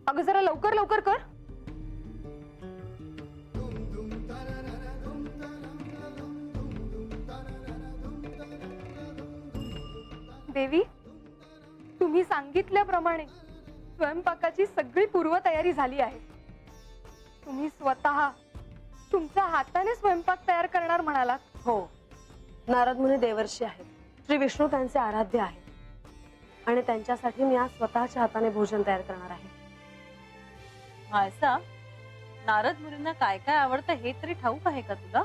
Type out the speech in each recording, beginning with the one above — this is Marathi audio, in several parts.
अगं जरा लवकर लवकर कर. देवी, तुम्ही सांगितल्याप्रमाणे स्वयंपाकाची सगळी पूर्वतयारी झाली आहे. तुम्ही स्वतः तुमच्या हाताने स्वयंपाक तयार करणार म्हणालात. हो, नारद मुनी देवर्षी आहेत, श्री विष्णू त्यांचे आराध्य आहे आणि त्यांच्यासाठी मी आज स्वतःच्या हाताने भोजन तयार करणार आहे. मायसा, नारद मुनींना काय काय आवडतं हे तरी ठाऊक आहे का तुला?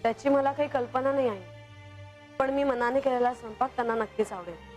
त्याची मला काही कल्पना नाही आहे, पण मी मनाने केलेला स्वयंपाक त्यांना नक्कीच आवडेल.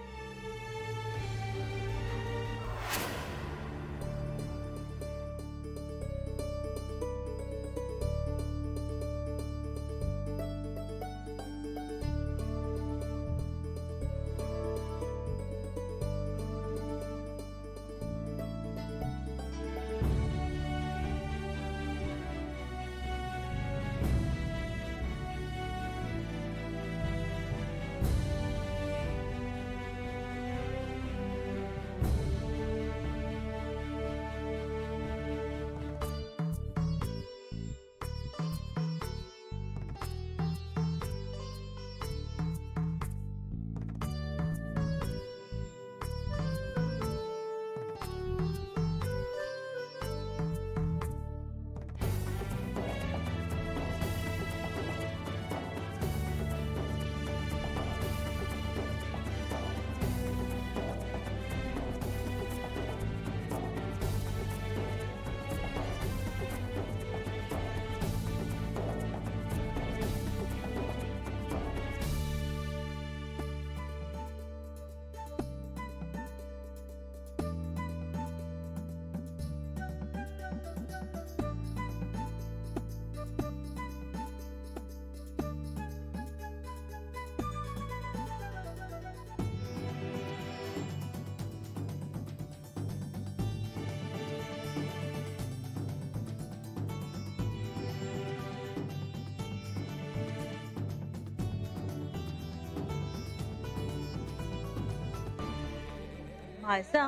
मायसा,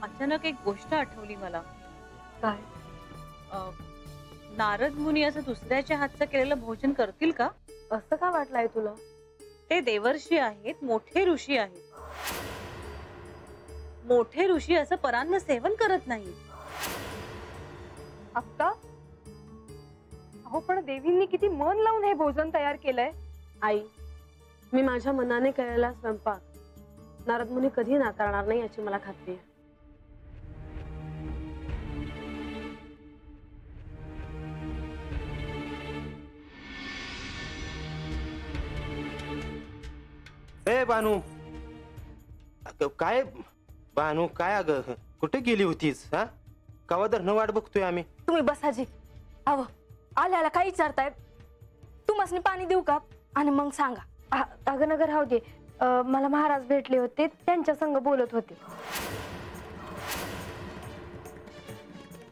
अचानक एक गोष्ट आठवली मला. काय? नारद मुनी असं दुसऱ्याच्या हातचं केलेलं भोजन करतील का? असं का वाटलंय तुला? ते देवर्षी आहेत, मोठे ऋषी आहेत. मोठे ऋषी असं परान्न सेवन करत नाही. अक्का, अहो पण देवींनी किती मन लावून हे भोजन तयार केलंय. आई, मी माझ्या मनाने केलेला स्वयंपाक नारद मुनी कधी नाकारणार नाही याची मला खात्री आहे. ए बानू, काय बानू, काय अगं कुठे गेली होतीस? हा, कवा धरणं वाट बघतोय आम्ही. तुम्ही बसाजी. अहो, आल्याला काय विचारताय? तुम्हाला पाणी देऊ का आणि मग सांगा. अगं नगर राहू दे, मला महाराज भेटले होते, त्यांच्या संग बोलत होते.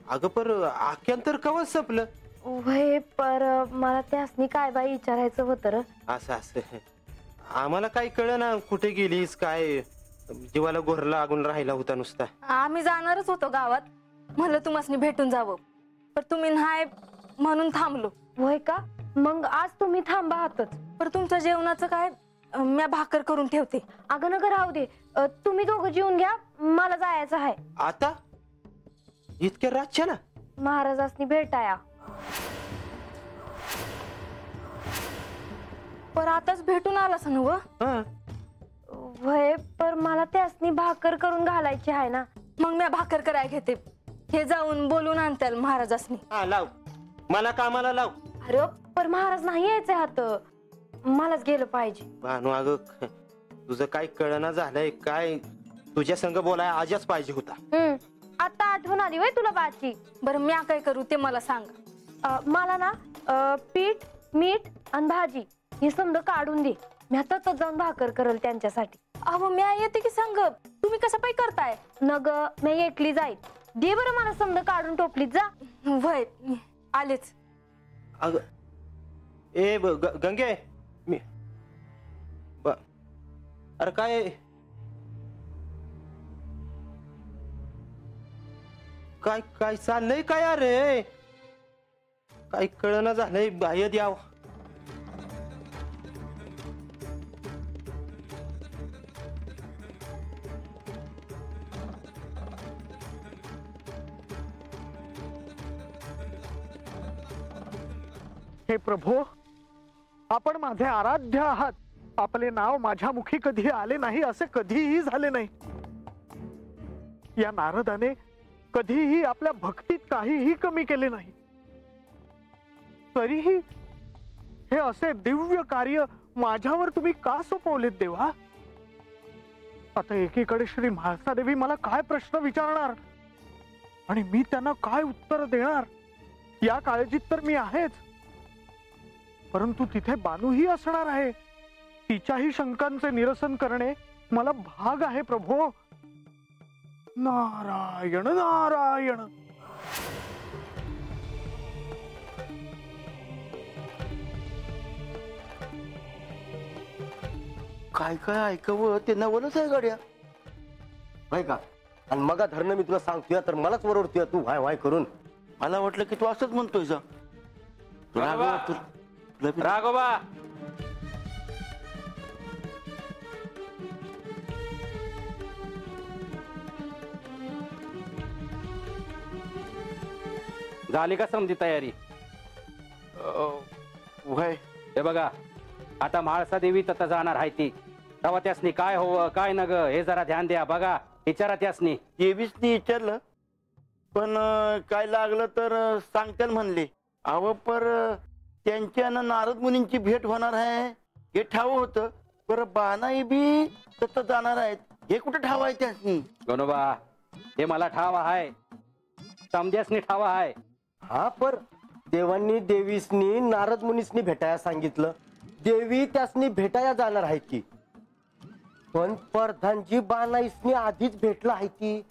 अगं पर आख्यांतर कवा संपलं? वय पर मला त्यासनी काय बाई विचारायचं होतं र. असं असं आम्हाला काही कळलं ना, कुठे गेलीस काय? जीवाला गोर लागून राहिला होता नुसता. आम्ही जाणारच होतो गावात, म्हणलं तुम्हाला भेटून जावं, पण तुम्ही नाही म्हणून थांबलो. वय का? मग आज तुम्ही थांबा आहातच. पण तुमच्या जेवणाचं काय? मी भाकर करून ठेवते. अगं नगर राहू दे, तुम्ही दोघं जेवून घ्या, मला जायचं आहे. आता इतक्या रातच्या ना? महाराजांनी भेटाया. पर आताच भेटून आलास ना व? वय पर मला त्यासनी भाकर करून घालायची आहे ना. मग मी भाकर करायला घेते, हे जाऊन बोलून आणताल महाराजांनी. हा लाव, मला कामाला लाव. अरे पर महाराज नाही यायचे हात, मलाच गेलं पाहिजे. भानू अगं, तुझं काय कळना झालंय काय? तुझ्या संग बोलाय आजच पाहिजे होता. आता आठवण आली वय तुला बाची? बरं मी काय करू ते मला सांगा. मला ना पीठ, मीठ आणि भाजी हे समजा काढून दे, मी आता जाऊन भाकर करल त्यांच्यासाठी. अहो मी येते की संग, तुम्ही कसं पाय करताय? नग मी एकली जाईल, दे बरं मला समजा काढून टोपलीत जा. वय आलेच. अगं ए गंगे, मी अरे काय काय काय चाललंय काय अरे? काय कळना झालंय बाहेर याव. हे प्रभो, आपण माझे आराध्य आहात. आपले नाव माझ्या मुखी कधी आले नाही असे कधीही झाले नाही. या नारदाने कधीही आपल्या भक्तीत काहीही कमी केले नाही. तरीही हे असे दिव्य कार्य माझ्यावर तुम्ही का सोपवलेत देवा? आता एकीकडे श्री म्हाळसादेवी मला काय प्रश्न विचारणार आणि मी त्यांना काय उत्तर देणार या काळजीत तर मी आहेच. परंतु तिथे बानूही असणार आहे. तिच्याही शंकांचे निरसन करणे मला भाग आहे प्रभो. नारायण नारायण. काय काय ऐकावं ते नवलच आहे गाड्या, नाही का? आणि मग धरणं मी तुला सांगतोय तर मलाच वरवडतोय तू वाय वाय करून. मला वाटलं की तू असंच म्हणतोय जा. राघोबा झाली का समजी तयारी? वय हे बघा, आता म्हाळसा देवी तथा जाणार आहे ती. तेव्हा त्यासनी काय हवं काय नग हे जरा ध्यान द्या. बघा, विचारा त्यासनी. तेवीस ती विचारलं, पण काय लागलं तर सांगत्याल म्हणले. अव पर त्यांच्यानं नारद मुनींची भेट होणार आहे हे ठाव होतं. पर बानाई बी तसं जाणार आहेत हे कुठे ठाव आहे त्यासनी? गणोबा, हे मला ठाव आहे, समजासनी ठाव आहे. हा, पर देवांनी देवीसनी नारद मुनीसनी भेटायला सांगितलं. देवी त्यासनी भेटायला जाणार आहे की, पण प्रधानजी बानाईसनी आधीच भेटला आहे की.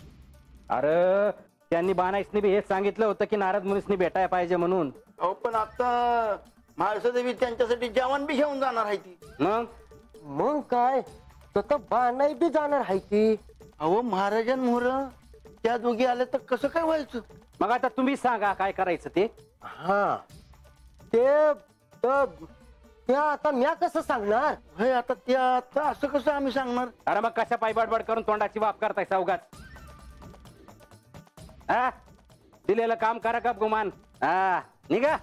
अरे त्यांनी बाणाईसनी बी हेच सांगितलं होतं की नारद मुनीसनी भेटायला पाहिजे म्हणून. अहो, पण आता म्हाळसा देवी त्यांच्यासाठी जेवण बी घेऊन जाणार आहे ती. मग काय तर बानाई बी जाणार आहे ती. अहो, महाराजांमोर त्या दोघी आल्या तर कसं काय व्हायचं? मग आता तुम्ही सांगा काय करायचं ते. हा, ते आता म्या कसं सांगणार? हे आता त्या आता असं कसं आम्ही सांगणार? अरे मग कशा पाय बडबड करून तोंडाची वाप करताय सावगात? हा, दिलेलं काम करा का गुमान. हा, निघा.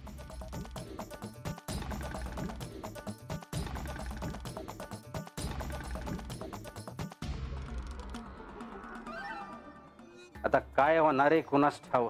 आता काय होणार आहे कुणास ठाव.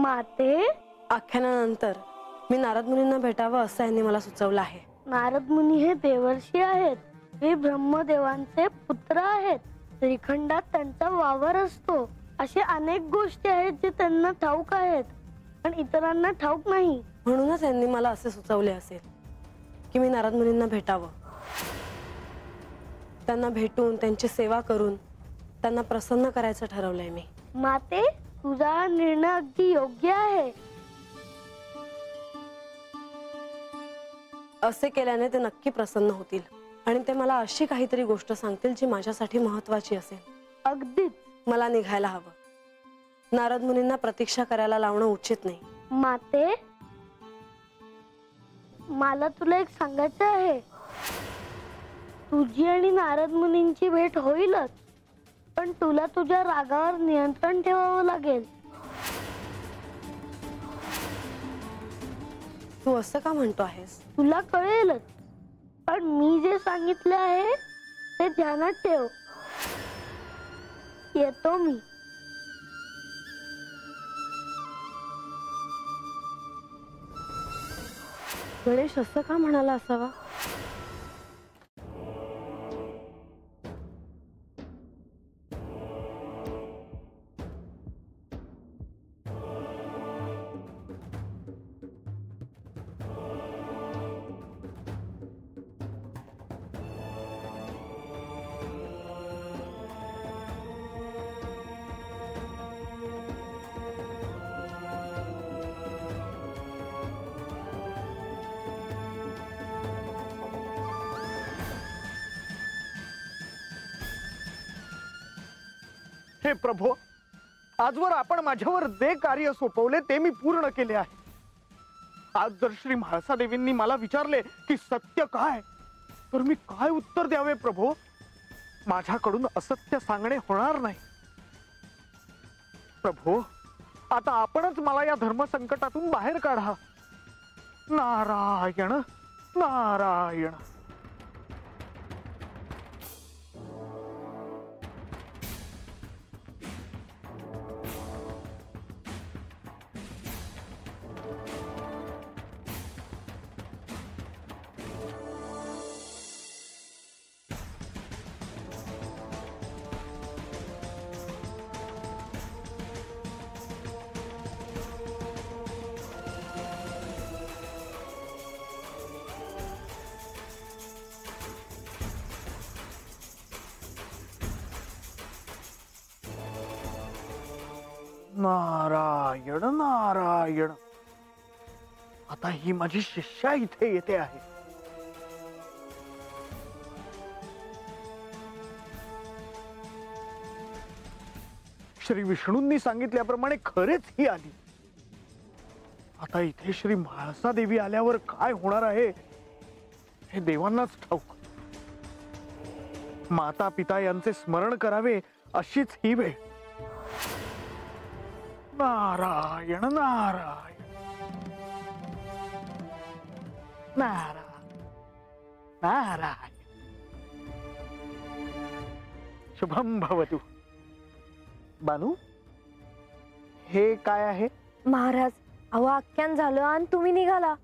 माते, आख्यानानंतर मी नारद मुनींना भेटावं असं यांनी मला सुचवलं आहे. नारद मुनी हे देवर्षी आहेत. हे ब्रह्मदेवांचे पुत्र आहेत. श्रीखंडात त्यांचा वावर असतो. असे अनेक गोष्टी आहेत जे त्यांना ठाऊक आहेत पण इतरांना ठाऊक नाही. म्हणूनच त्यांनी मला असे सुचवले असेल की मी नारद मुनींना भेटावं. त्यांना भेटून त्यांची सेवा करून त्यांना प्रसन्न करायचं ठरवलंय मी. माते, तुझा हा निर्णय अगदी योग्य आहे. असे केल्याने ते नक्की प्रसन्न होतील आणि ते मला अशी काहीतरी गोष्ट सांगतील जी माझ्यासाठी महत्वाची असेल. अगदीच. मला निघायला हवं. नारद मुनींना प्रतीक्षा करायला लावणं उचित नाही. माते, मला तुला एक सांगायचं आहे. तुझी आणि नारद मुनींची भेट होईलच पण तुला तुझ्या रागावर नियंत्रण ठेवावं लागेल. तू असं का म्हणतो आहेस? तुला कळेलच पण मी जे सांगितलं आहे ते ध्यानात ठेव. येतो मी. गणेश असं का म्हणाला असावा? हे प्रभो, आजवर आपण माझ्यावर जे कार्य सोपवले ते मी पूर्ण केले आहे. आज जर श्री म्हाळसा देवींनी मला विचारले की सत्य काय तर मी काय उत्तर द्यावे प्रभो? माझ्याकडून असत्य सांगणे होणार नाही. प्रभो, आता आपणच मला या धर्म संकटातून बाहेर काढा. नारायण नारायण. नारायण नारायण. आता ही माझी शिष्या इथे येते आहे. श्री विष्णूंनी सांगितल्याप्रमाणे खरेच ही आली. आता इथे श्री म्हाळसा देवी आल्यावर काय होणार आहे हे देवांनाच ठाऊक. माता पिता यांचे स्मरण करावे अशीच ही वेळ. नारायण नारायण नारायण नारायण. शुभम भवतु. बानू, हे काय आहे? महाराज, अहो आख्यान झालं आणि तुम्ही निघाला.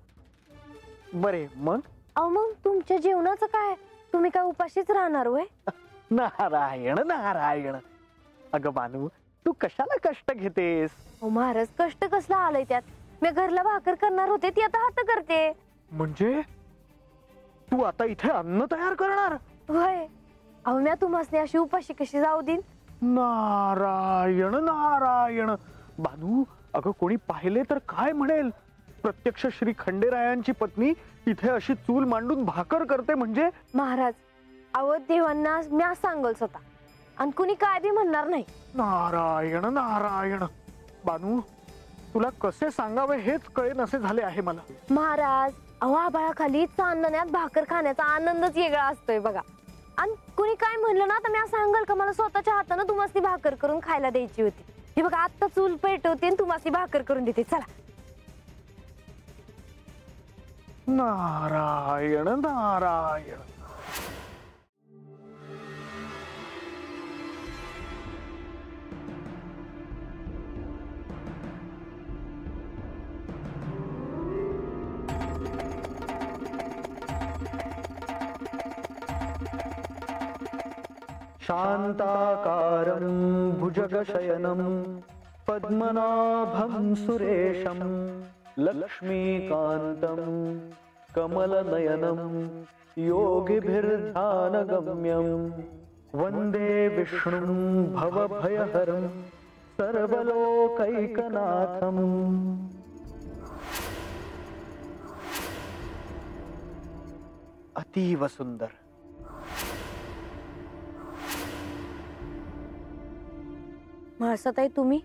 बरे मग? अहो मग तुमच्या जेवणाचं काय? तुम्ही काय उपाशीच राहणार होय? नारायण नारायण. अगं बानू, तू कशाला कष्ट घेतेस? अहो महाराज, कष्ट कसला आलंय त्यात? मी घरला भाकर करणार होते ती आता हात करते. म्हणजे तू आता इथे अन्न तयार करणार? होय. अहो मी तुम्हासनी अशी उपाशी कशी जाऊ देईन? नारायण नारायण. बानू, अगं कोणी पाहिले तर काय म्हणेल? प्रत्यक्ष श्री खंडेरायांची पत्नी इथे अशी चूल मांडून भाकर करते म्हणजे? महाराज, अहो देवांना मी सांगल स्वतः आणि कुणी काय बी म्हणणार नाही. नारायण नारायण. बानू, तुला कसे सांगावे हेच कळे नसे झाले आहे मला. महाराज, अहो आभाळाखाली चांदण्यात भाकर खाण्याचा आनंदच वेगळा असतोय बघा. आणि कुणी काय म्हणलं ना तर मी सांगाल का मला स्वतःच्या हाताने तुम्हाला भाकर करून खायला द्यायची होती. हे बघा आता चूल पेटवते आणि तुम्हाला भाकर करून देते. चला. नारायण नारायण. शांताकारं भुजगशयनं पद्मनाभं सुरेशं लक्ष्मीकान्तं कमलनयनं योगिभिर्ध्यानगम्यं वन्दे विष्णुं भवभयहरं सर्वलोकैकनाथम्। अतीव सुंदर। म्हाळसाताई तुम्ही?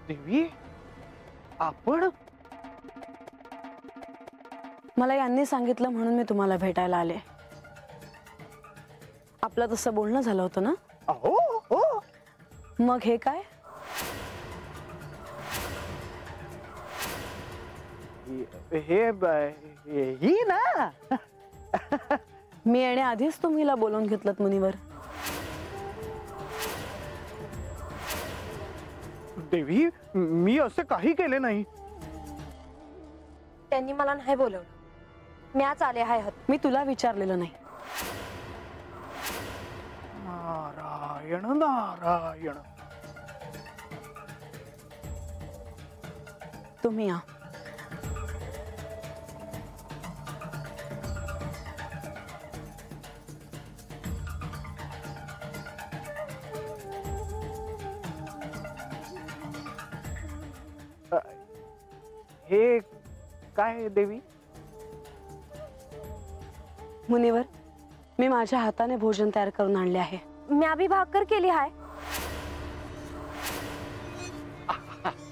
देवी आपण? मला यांनी सांगितलं म्हणून मी तुम्हाला भेटायला आले. आपलं तसं बोलणं झालं होतं ना? अहो हो. मग हे काय? ही ना. मी येण्याआधीच तुम्ही हिला बोलवून घेतलं मुनिवर. देवी मी असे काही केले नाही. त्यांनी मला नाही बोलवलं. मी आज आले आहे. मी तुला विचारलेलं नाही. नारायण नारायण. तुम्ही या. हे काय देवी? मुनिवर, मी माझ्या हाताने भोजन तयार करून आणले आहे. मी आधी भाकर केली आहे.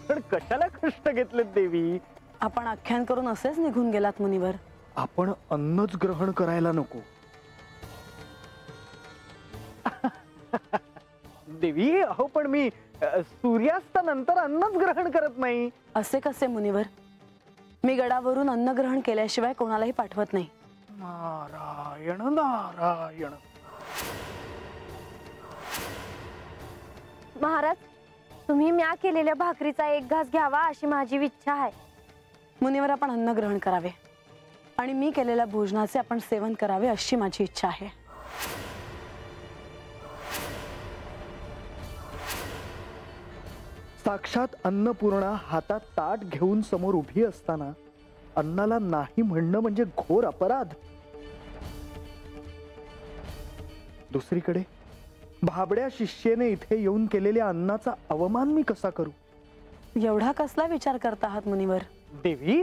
पण कशाला कष्ट घेतले देवी? आपण आख्यान करून असेच निघून गेलात मुनिवर. आपण अन्नच ग्रहण करायला नको. देवी अहो पण मी सूर्यास्तानंतर अन्नच ग्रहण करत नाही. असे कसे मुनिवर? मी गडावरून अन्न ग्रहण केल्याशिवाय कोणालाही पाठवत नाही. नारायण नारायण. महाराज, तुम्ही म्या केलेल्या भाकरीचा एक घास घ्यावा अशी माझी इच्छा आहे. मुनिवर, आपण अन्न ग्रहण करावे आणि मी केलेल्या भोजनाचे आपण सेवन करावे अशी माझी इच्छा आहे. साक्षात अन्नपूर्णा हातात ताट घेऊन समोर उभी असताना अन्नाला नाही म्हणणं म्हणजे घोर अपराध. दुसरीकडे भाबड्या शिष्येने इथे येऊन केलेल्या अन्नाचा अवमान मी कसा करू? एवढा कसला विचार करता आहात मुनिवर? देवी,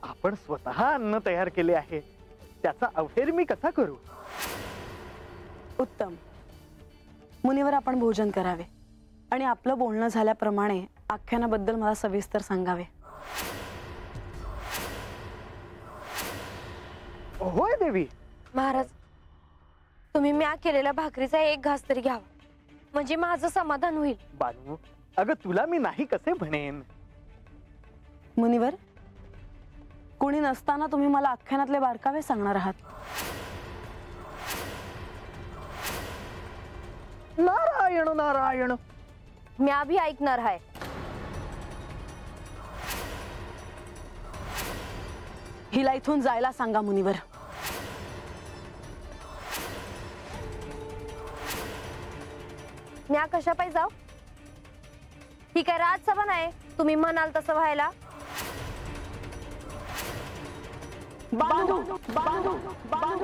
आपण स्वतः अन्न तयार केले आहे, त्याचा अवहेर मी कसा करू? उत्तम. मुनिवर, आपण भोजन करावे आणि आपलं बोलणं झाल्याप्रमाणे आख्यानाबद्दल मला सविस्तर सांगावे. होय देवी. महाराज, तुम्ही म्या केलेल्या भाकरीचा एक घास तरी घ्यावा, म्हणजे माझं समाधान होईल. बानू, अगं तुला मी नाही कसे म्हणेन? मुनिवर, कोणी नसताना तुम्ही मला आख्यानातले बारकावे सांगणार आहात. नारायण नारायण. म्या भी ऐकणार आहे. हिला इथून जायला सांगा मुनिवर. म्या कशा पाहिजे जाऊ? ही काय राजसभा नाही तुम्ही म्हणाल तसं व्हायला. बांधू बांधू बांधू